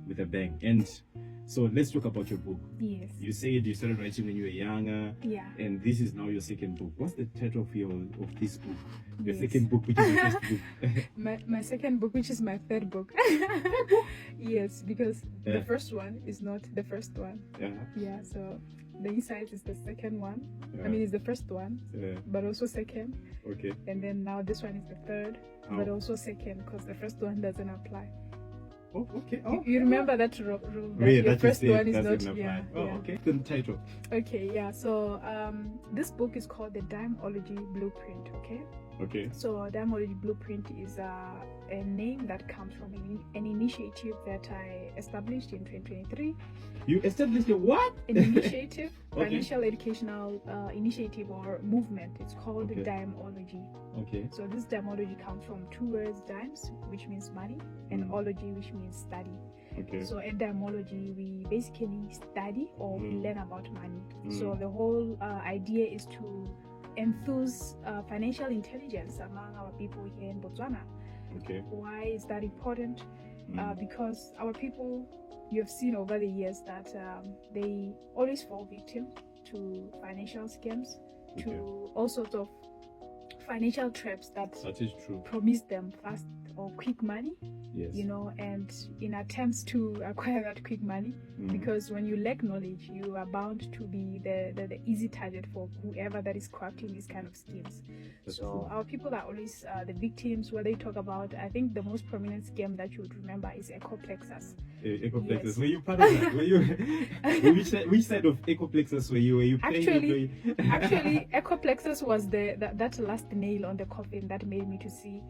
with a bang. And so let's talk about your book. Yes. You said you started writing when you were younger. Yeah. And this is now your second book. What's the title of this book? Your Yes. second book, which is your first book. my second book, which is my third book. Yes, because the first one is not the first one. Yeah, so the Insights is the second one. I mean, it's the first one, but also second. Okay. And then now this one is the third, but also second, because the first one doesn't apply. Oh, okay. You remember that rule? That your first one is not. Yeah. Okay. The title. Okay. Yeah. So this book is called the Dimeology Blueprint. Okay. Okay. So Dimeology Blueprint is a name that comes from an initiative that I established in 2023. You established a what? An initiative, Okay. financial educational initiative or movement. It's called Dimeology. Okay. So this Dimeology comes from two words: dimes, which means money, and ology, which means study. Okay. So at Dimeology, we basically study or we learn about money. So the whole idea is to enthuse financial intelligence among our people here in Botswana. Okay. Why is that important? Because our people, you have seen over the years that they always fall victim to financial scams, to all sorts of financial traps that is true. promise them fast or quick money. Yes. You know, and in attempts to acquire that quick money, because when you lack knowledge, you are bound to be the easy target for whoever that is crafting these kind of schemes. That's so true. Our people are always the victims. Where they talk about, I think the most prominent scam that you would remember is Ecoplexus. Ecoplexus. Yes. Were you part of that? Were you? which side of Ecoplexus were you? Were you playing? Actually, Ecoplexus was that last nail on the coffin that made me to say,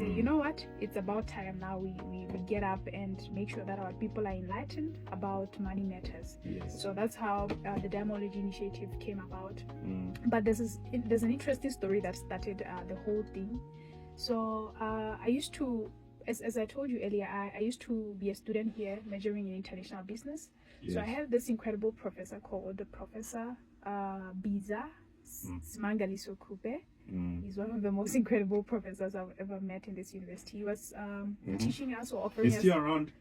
you know what? It's about time now we get up and make sure that our people are enlightened about money matters. Yes. So that's how the Dimeology initiative came about. But there's an interesting story that started the whole thing. So I used to, as I told you earlier, I used to be a student here majoring in international business. Yes. So I had this incredible professor called Professor Biza Smangaliso Kupe. He's one of the most incredible professors I've ever met in this university. He was teaching us or offering us. He's still around.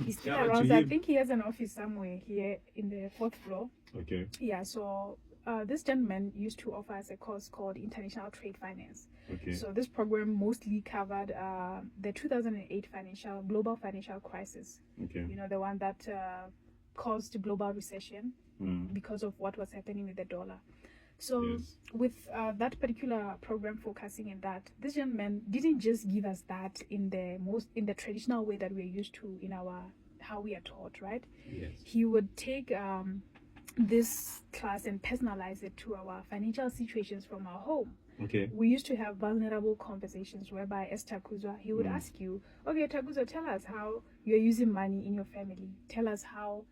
He's still around. So I think he has an office somewhere here in the 4th floor. Okay. Yeah, so this gentleman used to offer us a course called International Trade Finance. Okay. So this program mostly covered the 2008 global financial crisis. Okay. You know, the one that caused global recession because of what was happening with the dollar. So with that particular program focusing in that, this gentleman didn't just give us that in the traditional way that we're used to in how we are taught, right? Yes. He would take this class and personalize it to our financial situations from our home. Okay. We used to have vulnerable conversations whereby as Takudzwa, he would ask you, okay, Takudzwa, tell us how you're using money in your family. Tell us how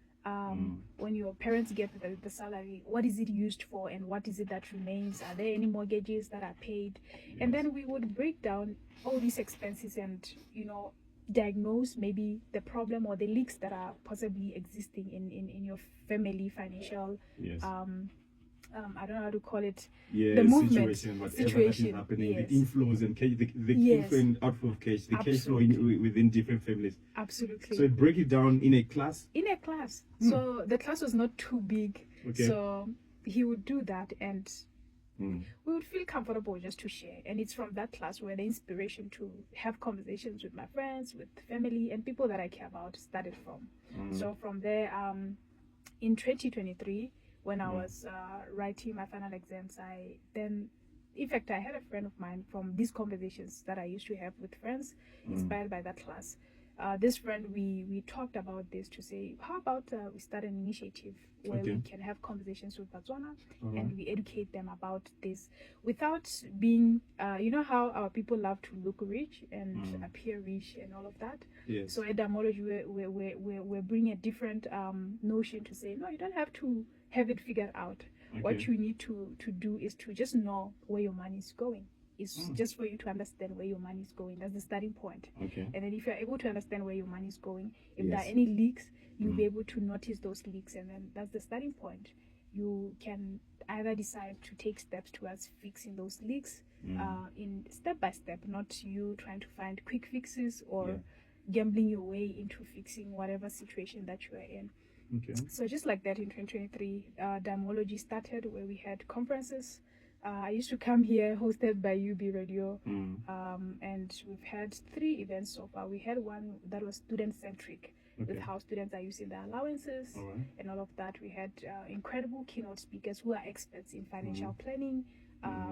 when your parents get the salary, what is it used for and what is it that remains? Are there any mortgages that are paid? Yes. And then we would break down all these expenses and, you know, diagnose maybe the problem or the leaks that are possibly existing in your family financial I don't know how to call it, the movement situation situation that is happening, yes. the inflows and cash, the Yes. inflow and outflow of cash, the cash flow Absolutely. within different families. Absolutely. So break it down in a class. So the class was not too big. Okay. So he would do that and we would feel comfortable just to share. And it's from that class where the inspiration to have conversations with my friends, with family, and people that I care about started from. So from there, in 2023, when I was writing my final exams, I had a friend of mine from these conversations that I used to have with friends, inspired by that class. This friend, we talked about this to say, how about we start an initiative where we can have conversations with Botswana and we educate them about this without being, you know how our people love to look rich and appear rich and all of that. Yes. So at Dimeology, we're bringing a different notion to say, no, you don't have to have it figured out. Okay. What you need to do is to just know where your money is going. It's just for you to understand where your money is going. That's the starting point. Okay. And then if you're able to understand where your money is going, if there are any leaks, you'll be able to notice those leaks. And then that's the starting point. You can either decide to take steps towards fixing those leaks in step by step, not you trying to find quick fixes or gambling your way into fixing whatever situation that you are in. Okay. So just like that in 2023, Dimeology started, where we had conferences. I used to come here, hosted by UB Radio, and we've had 3 events so far. We had one that was student-centric, with how students are using their allowances and all of that. We had incredible keynote speakers who are experts in financial planning,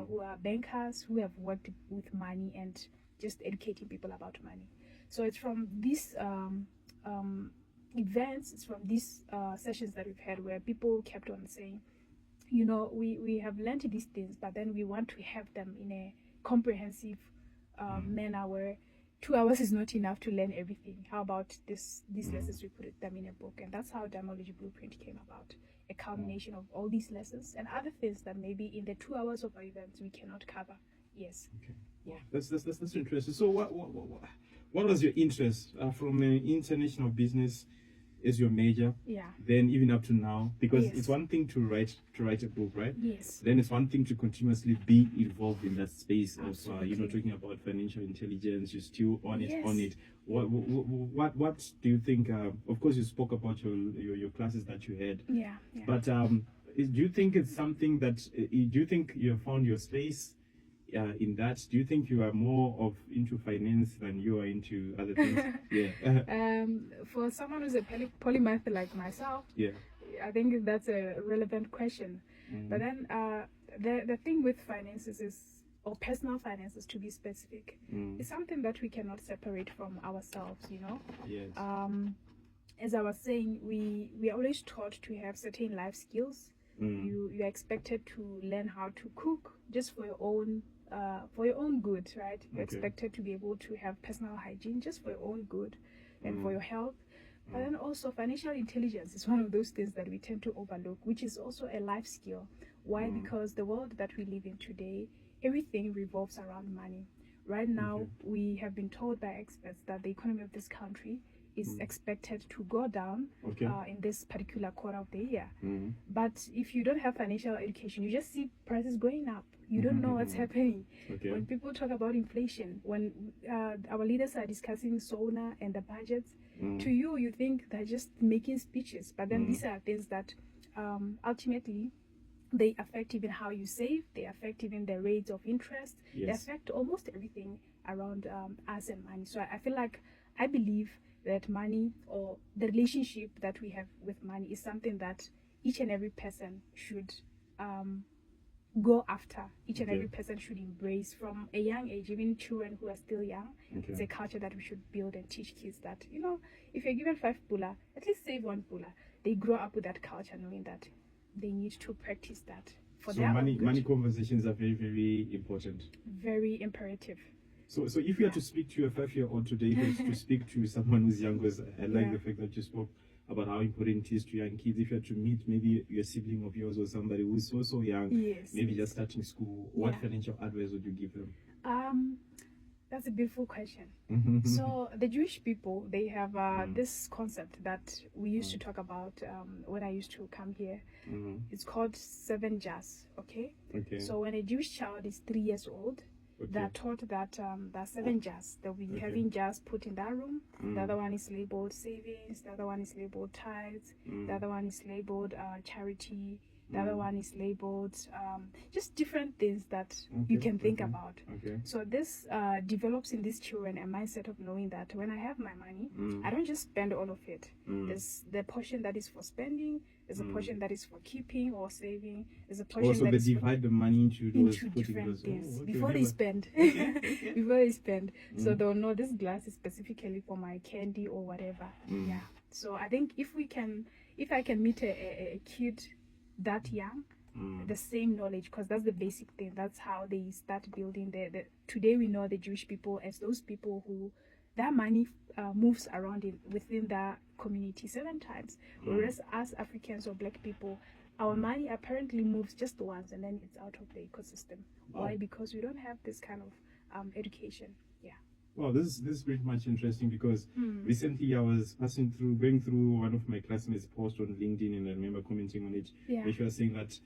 who are bankers, who have worked with money and just educating people about money. So it's from these events, it's from these sessions that we've had, where people kept on saying, you know, we have learned these things, but then we want to have them in a comprehensive manner, where 2 hours is not enough to learn everything. How about these lessons, we put them in a book? And that's how Dimeology Blueprint came about, a culmination of all these lessons and other things that maybe in the 2 hours of our events we cannot cover. Yes. Okay. Yeah. That's interesting. So what was your interest from international business as your major? Yeah. Then even up to now, because Yes. it's one thing to write a book, right? Yes. Then it's one thing to continuously be involved in that space of Absolutely. talking about financial intelligence. You're still on Yes. it. What do you think? Of course, you spoke about your classes that you had. Yeah. But do you think it's something that do you think you have found your space in that? Do you think you are more into finance than you are into other things? Yeah. For someone who's a polymath like myself, Yeah. I think that's a relevant question. But then the thing with finances or personal finances, to be specific, is something that we cannot separate from ourselves, you know. Yes. As I was saying, we are always taught to have certain life skills. You're expected to learn how to cook just for your own good, right? You're expected to be able to have personal hygiene just for your own good and for your health. But then also financial intelligence is one of those things that we tend to overlook, which is also a life skill. Why? Because the world that we live in today, everything revolves around money. Right now, we have been told by experts that the economy of this country is expected to go down in this particular quarter of the year. But if you don't have financial education, you just see prices going up. You don't know what's happening. When people talk about inflation, when our leaders are discussing SONA and the budgets, to you think they're just making speeches. But then these are things that ultimately they affect even how you save, they affect even the rates of interest, they affect almost everything around us and money. So I believe that money, or the relationship that we have with money, is something that each and every person should go after. Each and every person should embrace from a young age, even children who are still young. It's a culture that we should build and teach kids that, you know, if you're given 5 pula, at least save 1 pula. They grow up with that culture, knowing that they need to practice that for their own good. Money conversations are very, very important. Very imperative. So if you had to speak to a 5-year-old today, to speak to someone who's young, because I like the fact that you spoke about how important it is to young kids. If you had to meet maybe your sibling of yours or somebody who's so young, maybe just starting school, what financial advice would you give them? That's a beautiful question. So the Jewish people, they have this concept that we used to talk about when I used to come here. It's called 7 jars. Okay. So when a Jewish child is 3 years old, they're taught that there are 7 jars. They'll be having jars put in that room. The other one is labeled savings. The other one is labeled tithes. The other one is labeled charity. The other one is labeled just different things that you can think about. So this develops in these children a mindset of knowing that when I have my money, I don't just spend all of it. There's the portion that is for spending. There's a portion that is for keeping or saving. There's a portion also that they is divide the money into those different things before they never... spend. Before they spend, so they'll know this glass is specifically for my candy or whatever. Yeah. So I think if I can meet a kid that young, the same knowledge, because that's the basic thing. That's how they start building today we know the Jewish people as those people who their money moves around within their community 7 times, whereas us Africans or black people, our money apparently moves just once and then it's out of the ecosystem. Why? Because we don't have this kind of education. Well, this is pretty much interesting because recently I was going through one of my classmates' posts on LinkedIn, and I remember commenting on it, where she was saying that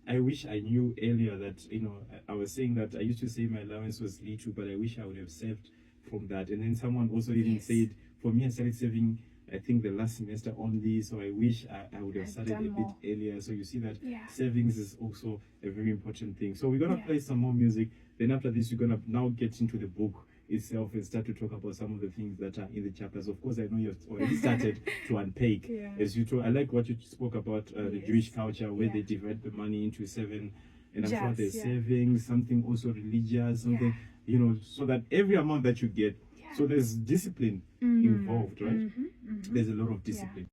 I wish I knew earlier that, you know, I was saying that I used to say my allowance was little, but I wish I would have saved from that. And then someone also even said, for me, I started saving, I think, the last semester only, so I wish I would have started a bit earlier. So you see that savings is also a very important thing. So we're going to play some more music. Then after this, we're going to now get into the book itself and start to talk about some of the things that are in the chapters. Of course, I know you've already started to unpack. As you told, I like what you spoke about the Jewish culture, where they divide the money into 7, and I'm sure there's savings, something also religious, something, you know, so that every amount that you get, so there's discipline involved, right? There's a lot of discipline.